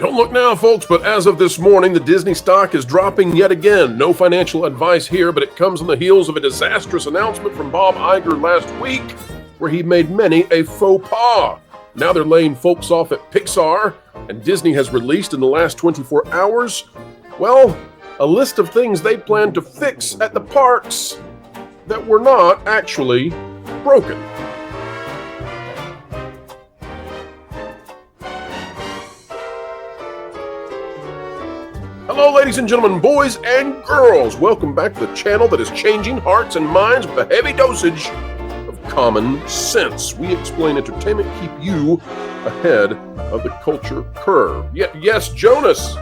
Don't look now, folks, but as of this morning, the Disney stock is dropping yet again. No financial advice here, but it comes on the heels of a disastrous announcement from Bob Iger last week, where he made many a faux pas. Now they're laying folks off at Pixar, and Disney has released in the last 24 hours, well, a list of things they plan to fix at the parks that were not actually broken. Hello, ladies and gentlemen, boys and girls. Welcome back to the channel that is changing hearts and minds with a heavy dosage of common sense. We explain entertainment, keep you ahead of the culture curve. Yes, Jonas.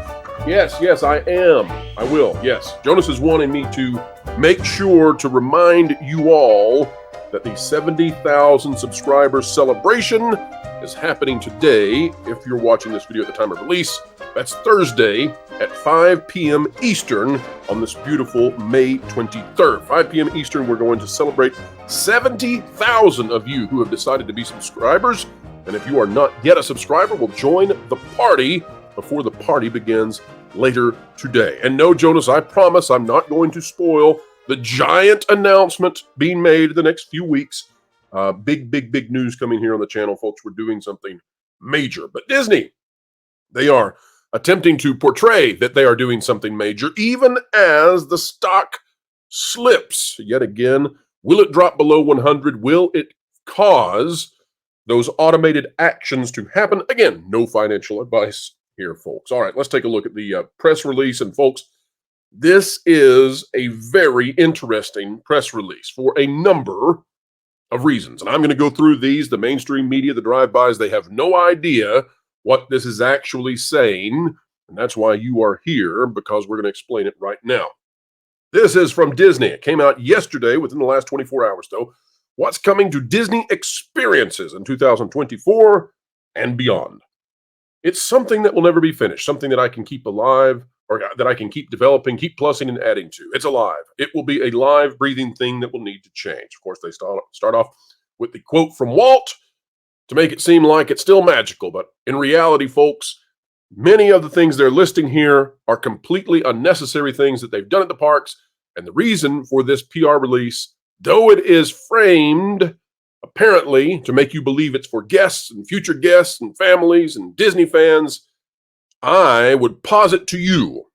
Yes, I am. I will, yes. Jonas is wanting me to make sure to remind you all that the 70,000 subscribers celebration is happening today. If you're watching this video at the time of release, that's Thursday at 5 p.m. Eastern on this beautiful May 23rd. 5 p.m. Eastern, we're going to celebrate 70,000 of you who have decided to be subscribers. And if you are not yet a subscriber, we'll join the party before the party begins later today. And no, Jonas, I promise I'm not going to spoil the giant announcement being made the next few weeks. Big news coming here on the channel, folks. We're doing something major. But Disney, they are attempting to portray that they are doing something major, even as the stock slips yet again. Will it drop below 100? Will it cause those automated actions to happen? Again, no financial advice here, folks. All right, let's take a look at the press release. And folks, this is a very interesting press release for a number of reasons. And I'm going to go through these. The mainstream media, the drive-bys, they have no idea what this is actually saying. And that's why you are here, because we're going to explain it right now. This is from Disney. It came out yesterday, within the last 24 hours, though. What's coming to Disney experiences in 2024 and beyond? It's something that will never be finished, something that I can keep alive, or that I can keep developing, keep plussing and adding to. It's alive. It will be a live, breathing thing that will need to change. Of course, they start off with the quote from Walt to make it seem like it's still magical. But in reality, folks, many of the things they're listing here are completely unnecessary things that they've done at the parks. And the reason for this PR release, though it is framed apparently to make you believe it's for guests and future guests and families and Disney fans, I would posit to you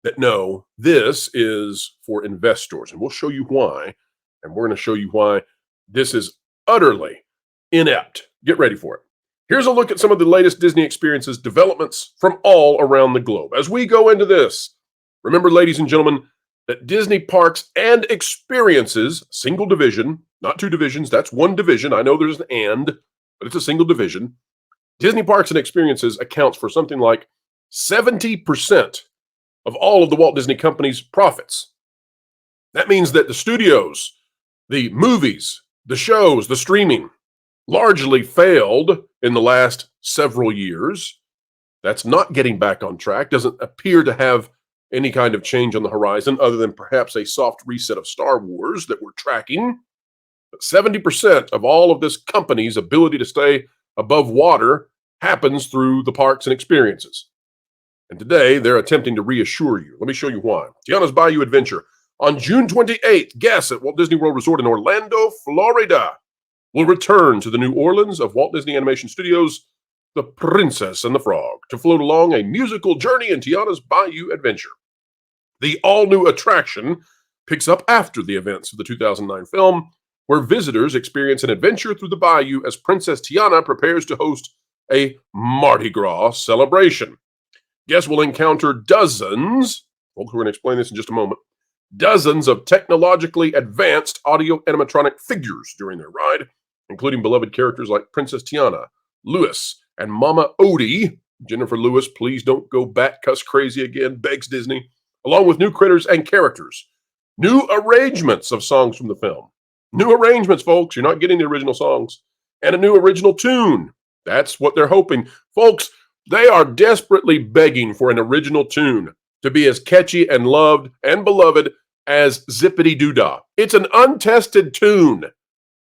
that no, this is for investors. And we'll show you why. And we're going to show you why this is utterly inept. Get ready for it. Here's a look at some of the latest Disney experiences developments from all around the globe. As we go into this, remember, ladies and gentlemen, that Disney Parks and Experiences, single division, not two divisions, that's one division. I know there's an and, but it's a single division. Disney Parks and Experiences accounts for something like 70% of all of the Walt Disney Company's profits. That means that the studios, the movies, the shows, the streaming, largely failed in the last several years. That's not getting back on track. Doesn't appear to have any kind of change on the horizon other than perhaps a soft reset of Star Wars that we're tracking. But 70% of all of this company's ability to stay above water happens through the parks and experiences. And today, they're attempting to reassure you. Let me show you why. Tiana's Bayou Adventure. On June 28th, guests at Walt Disney World Resort in Orlando, Florida, will return to the New Orleans of Walt Disney Animation Studios, The Princess and the Frog, to float along a musical journey in Tiana's Bayou Adventure. The all-new attraction picks up after the events of the 2009 film, where visitors experience an adventure through the bayou as Princess Tiana prepares to host a Mardi Gras celebration. Guests will encounter dozens, folks, we're going to explain this in just a moment, dozens of technologically advanced audio animatronic figures during their ride, including beloved characters like Princess Tiana, Louis, and Mama Odie. Jennifer Lewis, please don't go bat cuss crazy again, begs Disney, along with new critters and characters. New arrangements of songs from the film. New arrangements, folks. You're not getting the original songs. And a new original tune. That's what they're hoping. Folks, they are desperately begging for an original tune to be as catchy and loved and beloved as Zippity Doo-Dah. It's an untested tune.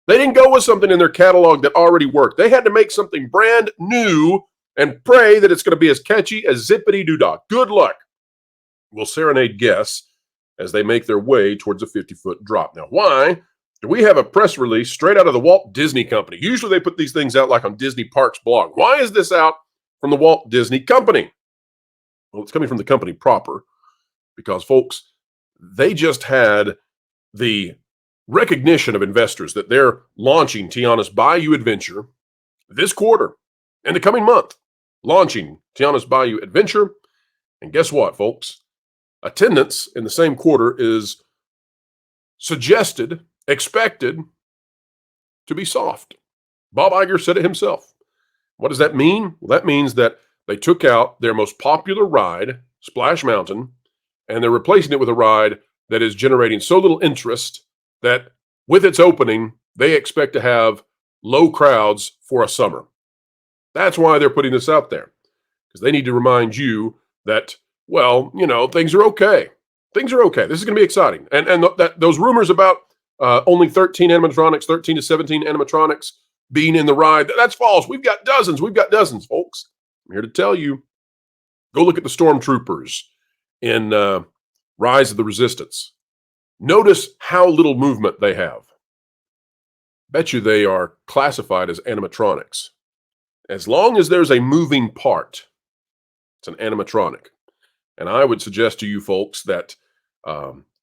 They didn't go with something in their catalog that already worked. They had to make something brand new and pray that it's going to be as catchy as Zippity-Doo-Dah. Good luck. We'll serenade guests as they make their way towards a 50-foot drop. Now, why do we have a press release straight out of the Walt Disney Company? Usually they put these things out like on Disney Parks blog. Why is this out from the Walt Disney Company? Well, it's coming from the company proper because, folks, they just had the recognition of investors that they're launching Tiana's Bayou Adventure this quarter and the coming month. Launching Tiana's Bayou Adventure. And guess what, folks? Attendance in the same quarter is suggested, expected to be soft. Bob Iger said it himself. What does that mean? Well, that means that they took out their most popular ride, Splash Mountain, and they're replacing it with a ride that is generating so little interest that with its opening, they expect to have low crowds for a summer. That's why they're putting this out there, because they need to remind you that, well, you know, things are okay. Things are okay. This is going to be exciting. And those rumors about only 13 animatronics, 13 to 17 animatronics being in the ride, that's false. We've got dozens. We've got dozens, folks. I'm here to tell you, go look at the Stormtroopers in Rise of the Resistance. Notice how little movement they have. Bet you they are classified as animatronics. As long as there's a moving part, it's an animatronic. And I would suggest to you folks that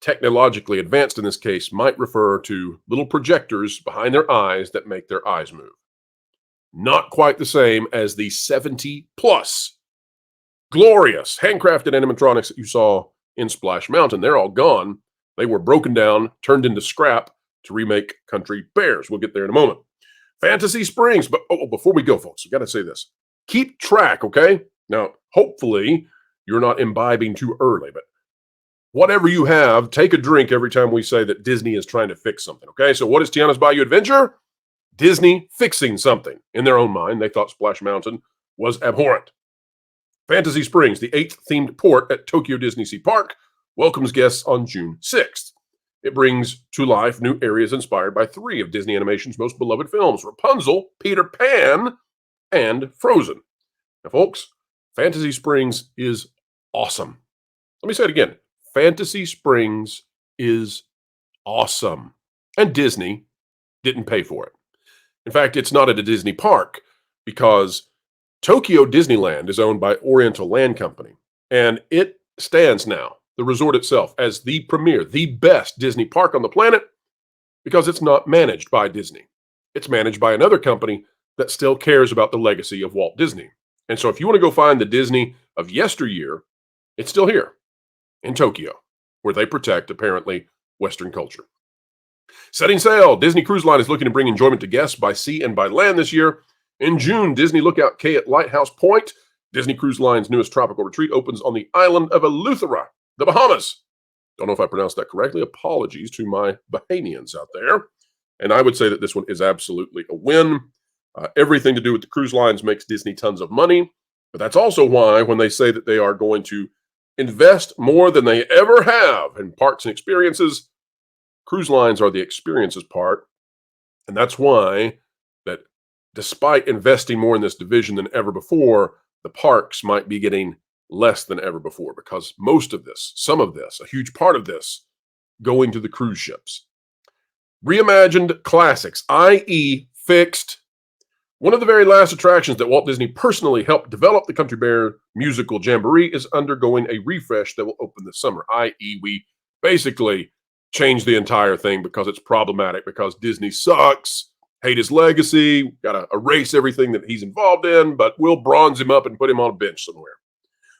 technologically advanced in this case might refer to little projectors behind their eyes that make their eyes move. Not quite the same as the 70-plus glorious handcrafted animatronics that you saw in Splash Mountain. They're all gone. They were broken down, turned into scrap to remake Country Bears. We'll get there in a moment. Fantasy Springs. But before we go, folks, I've got to say this. Keep track, okay? Now, hopefully, you're not imbibing too early, but whatever you have, take a drink every time we say that Disney is trying to fix something, okay? So what is Tiana's Bayou Adventure? Disney fixing something. In their own mind, they thought Splash Mountain was abhorrent. Fantasy Springs, the 8th themed port at Tokyo Disney Sea Park, welcomes guests on June 6th. It brings to life new areas inspired by 3 of Disney Animation's most beloved films, Rapunzel, Peter Pan, and Frozen. Now, folks, Fantasy Springs is awesome. Let me say it again. Fantasy Springs is awesome. And Disney didn't pay for it. In fact, it's not at a Disney park because Tokyo Disneyland is owned by Oriental Land Company. And it stands now, the resort itself, as the premier, the best Disney park on the planet because it's not managed by Disney. It's managed by another company that still cares about the legacy of Walt Disney. And so if you want to go find the Disney of yesteryear, it's still here in Tokyo, where they protect, apparently, Western culture. Setting sail, Disney Cruise Line is looking to bring enjoyment to guests by sea and by land this year. In June, Disney Lookout Cay at Lighthouse Point, Disney Cruise Line's newest tropical retreat, opens on the island of Eleuthera, the Bahamas. Don't know if I pronounced that correctly. Apologies to my Bahamians out there. And I would say that this one is absolutely a win. Everything to do with the cruise lines makes Disney tons of money. But that's also why when they say that they are going to invest more than they ever have in parks and experiences, cruise lines are the experiences part. And that's why that despite investing more in this division than ever before, the parks might be getting less than ever before because most of this, some of this, a huge part of this, going to the cruise ships. Reimagined classics, i.e. fixed. One of the very last attractions that Walt Disney personally helped develop, the Country Bear Musical Jamboree, is undergoing a refresh that will open this summer, i.e. we basically changed the entire thing because it's problematic, because Disney sucks, hate his legacy, got to erase everything that he's involved in, but we'll bronze him up and put him on a bench somewhere.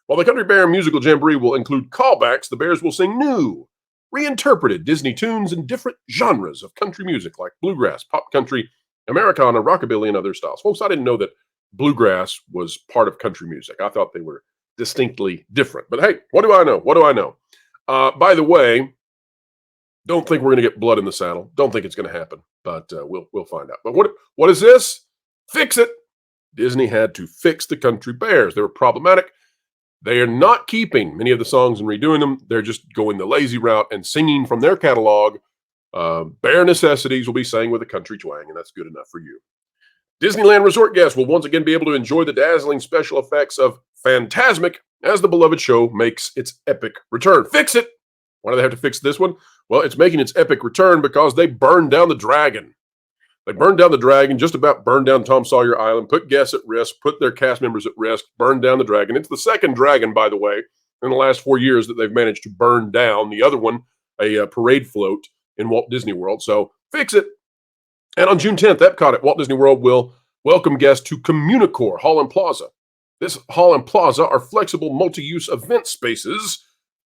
While the Country Bear Musical Jamboree will include callbacks, the Bears will sing new, reinterpreted Disney tunes in different genres of country music like bluegrass, pop country, Americana, rockabilly, and other styles. Folks, I didn't know that bluegrass was part of country music. I thought they were distinctly different. But hey, what do I know? What do I know? By the way, don't think we're going to get blood in the saddle. Don't think it's going to happen, but we'll find out. But what is this? Fix it. Disney had to fix the Country Bears. They were problematic. They are not keeping many of the songs and redoing them. They're just going the lazy route and singing from their catalog. Bare necessities will be sang with a country twang, and that's good enough for you. Disneyland Resort guests will once again be able to enjoy the dazzling special effects of Fantasmic as the beloved show makes its epic return. Fix it! Why do they have to fix this one? Well, it's making its epic return because they burned down the dragon. They burned down the dragon, just about burned down Tom Sawyer Island, put guests at risk, put their cast members at risk, burned down the dragon. It's the second dragon, by the way, in the last 4 years that they've managed to burn down. The other one, a parade float in Walt Disney World. So fix it. And on June 10th, Epcot at Walt Disney World will welcome guests to Communicore Hall and Plaza. This hall and plaza are flexible multi-use event spaces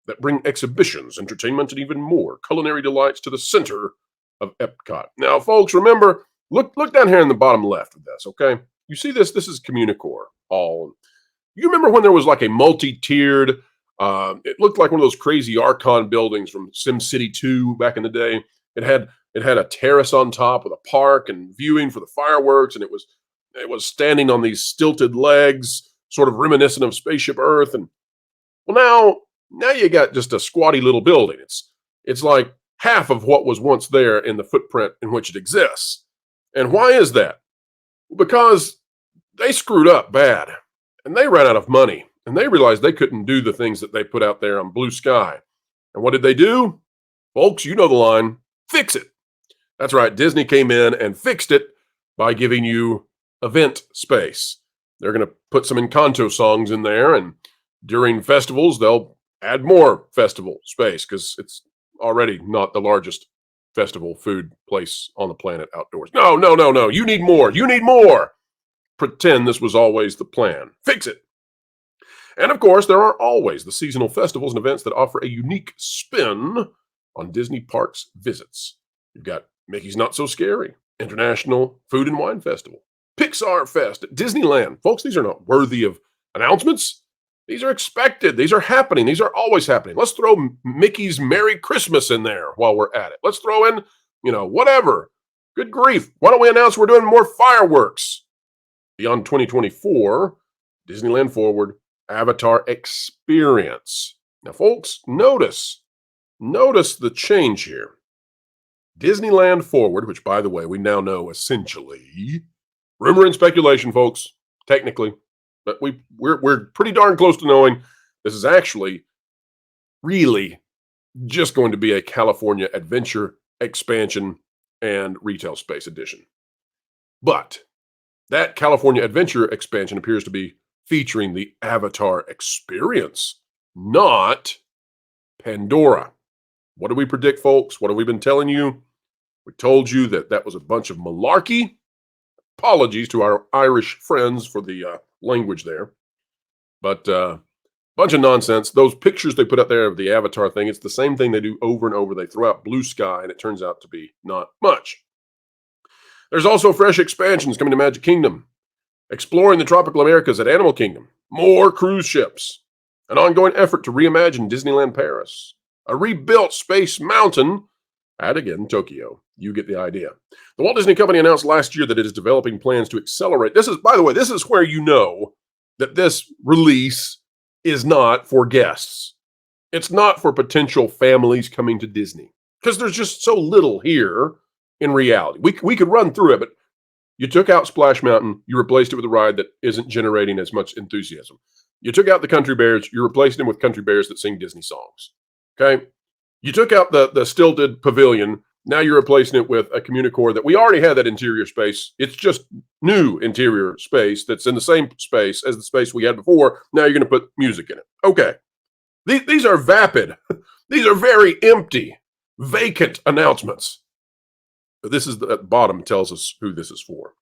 that bring exhibitions, entertainment, and even more culinary delights to the center of Epcot. Now, folks, remember, look down here in the bottom left of this, okay? You see this? This is Communicore Hall. You remember when there was like a multi-tiered, it looked like one of those crazy Archon buildings from SimCity 2 back in the day. It had a terrace on top with a park and viewing for the fireworks, and it was standing on these stilted legs, sort of reminiscent of Spaceship Earth. And well, now you got just a squatty little building. It's like half of what was once there in the footprint in which it exists. And why is that? Because they screwed up bad, and they ran out of money, and they realized they couldn't do the things that they put out there on Blue Sky. And what did they do? Folks, you know the line, fix it. That's right, Disney came in and fixed it by giving you event space. They're going to put some Encanto songs in there, and during festivals, they'll add more festival space because it's already not the largest festival food place on the planet outdoors. No. You need more. You need more. Pretend this was always the plan. Fix it. And of course, there are always the seasonal festivals and events that offer a unique spin on Disney Parks visits. You've got Mickey's Not So Scary, International Food and Wine Festival, Pixar Fest at Disneyland. Folks, these are not worthy of announcements. These are expected. These are happening. These are always happening. Let's throw Mickey's Merry Christmas in there while we're at it. Let's throw in, whatever. Good grief. Why don't we announce we're doing more fireworks? Beyond 2024, Disneyland Forward Avatar Experience. Now, folks, notice the change here. Disneyland Forward, which, by the way, we now know essentially, rumor and speculation, folks, technically, but we're pretty darn close to knowing this is actually really just going to be a California Adventure expansion and retail space edition. But that California Adventure expansion appears to be featuring the Avatar Experience, not Pandora. What do we predict, folks? What have we been telling you? We told you that was a bunch of malarkey. Apologies to our Irish friends for the language there. But bunch of nonsense. Those pictures they put out there of the Avatar thing, it's the same thing they do over and over. They throw out Blue Sky, and it turns out to be not much. There's also fresh expansions coming to Magic Kingdom. Exploring the tropical Americas at Animal Kingdom. More cruise ships. An ongoing effort to reimagine Disneyland Paris. A rebuilt Space Mountain at, again, Tokyo. You get the idea. The Walt Disney Company announced last year that it is developing plans to accelerate. This is, by the way, this is where you know that this release is not for guests. It's not for potential families coming to Disney because there's just so little here in reality. We could run through it, but you took out Splash Mountain, you replaced it with a ride that isn't generating as much enthusiasm. You took out the Country Bears, you replaced them with Country Bears that sing Disney songs. Okay? You took out the stilted pavilion. Now you're replacing it with a Communicore that we already had that interior space. It's just new interior space that's in the same space as the space we had before. Now you're going to put music in it. Okay. These are vapid. These are very empty, vacant announcements. This is at the bottom tells us who this is for.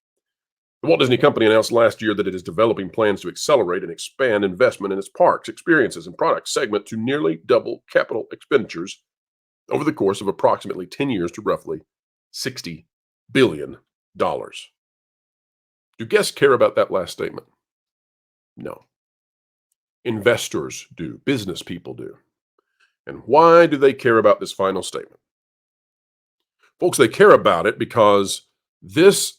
The Walt Disney Company announced last year that it is developing plans to accelerate and expand investment in its parks, experiences, and product segment to nearly double capital expenditures over the course of approximately 10 years to roughly $60 billion. Do guests care about that last statement? No. Investors do. Business people do. And why do they care about this final statement? Folks, they care about it because this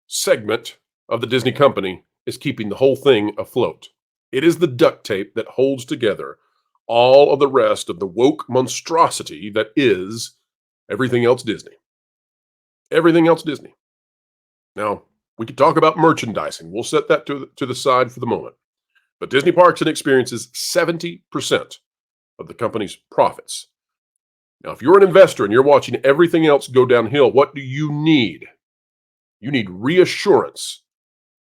segment of the Disney company is keeping the whole thing afloat. It is the duct tape that holds together all of the rest of the woke monstrosity that is everything else Disney. Everything else Disney. Now, We could talk about merchandising. We'll set that to the side for the moment. But Disney Parks and Experiences, 70% of the company's profits. Now, if you're an investor and you're watching everything else go downhill, what do you need? You need reassurance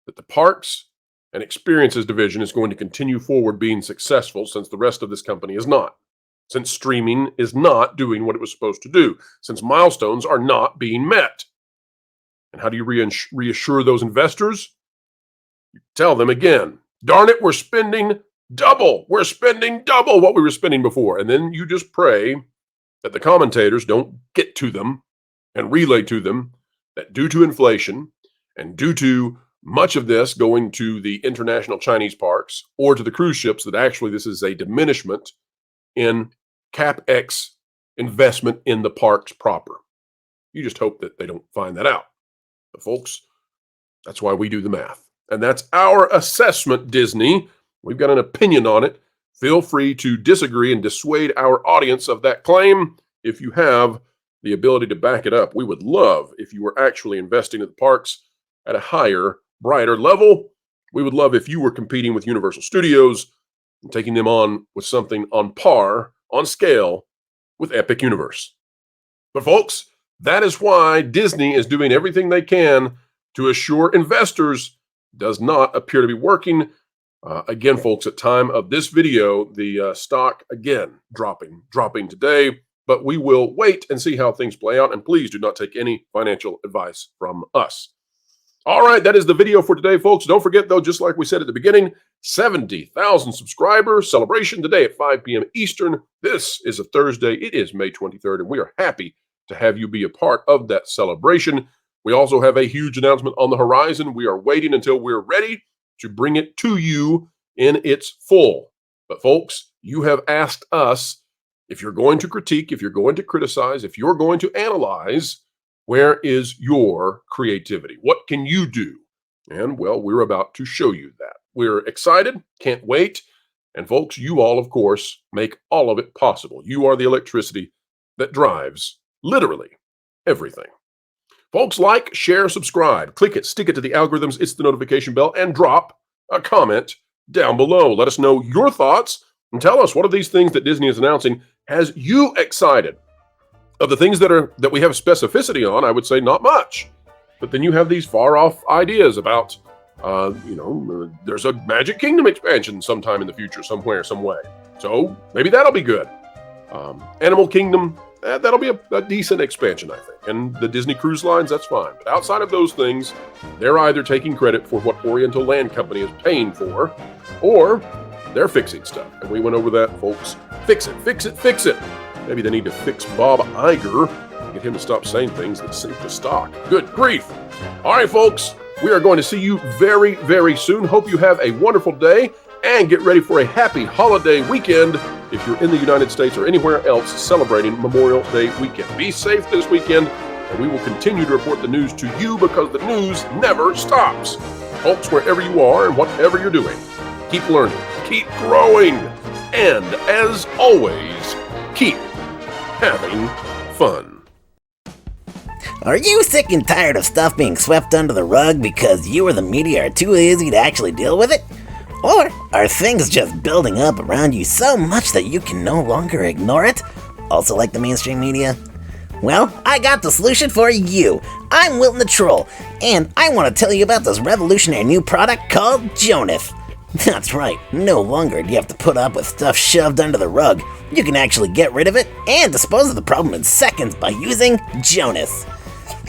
that the Parks and Experiences division is going to continue forward being successful, since the rest of this company is not. Since streaming is not doing what it was supposed to do. Since milestones are not being met. And how do you reassure those investors? You tell them again, darn it, we're spending double. We're spending double what we were spending before. And then you just pray that the commentators don't get to them and relay to them that due to inflation and due to much of this going to the international Chinese parks or to the cruise ships, that actually this is a diminishment in CapEx investment in the parks proper. You just hope that they don't find that out. But folks, that's why we do the math. And that's our assessment, Disney. We've got an opinion on it. Feel free to disagree and dissuade our audience of that claim if you have the ability to back it up. We would love if you were actually investing in the parks at a higher, brighter level. We would love if you were competing with Universal Studios and taking them on with something on par, on scale, with Epic Universe. But folks, that is why Disney is doing everything they can to assure investors does not appear to be working. Again, folks, at time of this video, the stock, again, dropping today. But we will wait and see how things play out. And please do not take any financial advice from us. All right, that is the video for today, folks. Don't forget, though, just like we said at the beginning, 70,000 subscriber celebration today at 5 p.m. Eastern. This is a Thursday. It is May 23rd, and we are happy to have you be a part of that celebration. We also have a huge announcement on the horizon. We are waiting until we're ready to bring it to you in its full. But folks, you have asked us, if you're going to critique, if you're going to criticize, if you're going to analyze, where is your creativity? What can you do? And well, we're about to show you that. We're excited, can't wait. And folks, you all, of course, make all of it possible. You are the electricity that drives literally everything. Folks, like, share, subscribe, click it, stick it to the algorithms, it's the notification bell, and drop a comment down below. Let us know your thoughts and tell us what of these things that Disney is announcing has you excited. Of the things that we have specificity on, I would say not much. But then you have these far-off ideas about, there's a Magic Kingdom expansion sometime in the future, somewhere, some way. So maybe that'll be good. Animal Kingdom, that'll be a decent expansion, I think. And the Disney Cruise Lines, that's fine. But outside of those things, they're either taking credit for what Oriental Land Company is paying for, or they're fixing stuff. And we went over that, folks. Fix it, fix it, fix it. Maybe they need to fix Bob Iger and get him to stop saying things that sink the stock. Good grief. All right, folks, we are going to see you very, very soon. Hope you have a wonderful day and get ready for a happy holiday weekend if you're in the United States or anywhere else celebrating Memorial Day weekend. Be safe this weekend, and we will continue to report the news to you because the news never stops. Folks, wherever you are and whatever you're doing, keep learning, keep growing, and as always, keep having fun. Are you sick and tired of stuff being swept under the rug because you or the media are too lazy to actually deal with it? Or are things just building up around you so much that you can no longer ignore it? Also like the mainstream media? Well, I got the solution for you. I'm Wilton the Troll, and I want to tell you about this revolutionary new product called Jonas. That's right, no longer do you have to put up with stuff shoved under the rug. You can actually get rid of it and dispose of the problem in seconds by using Jonas.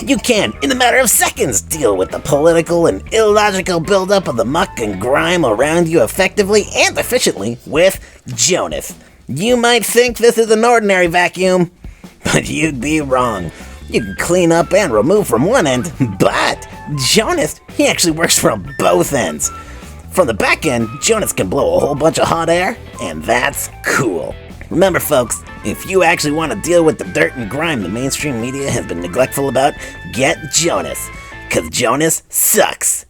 You can, in a matter of seconds, deal with the political and illogical buildup of the muck and grime around you effectively and efficiently with Jonas. You might think this is an ordinary vacuum, but you'd be wrong. You can clean up and remove from one end, but Jonas, he actually works from both ends. From the back end, Jonas can blow a whole bunch of hot air, and that's cool. Remember, folks, if you actually want to deal with the dirt and grime the mainstream media has been neglectful about, get Jonas, 'cause Jonas sucks.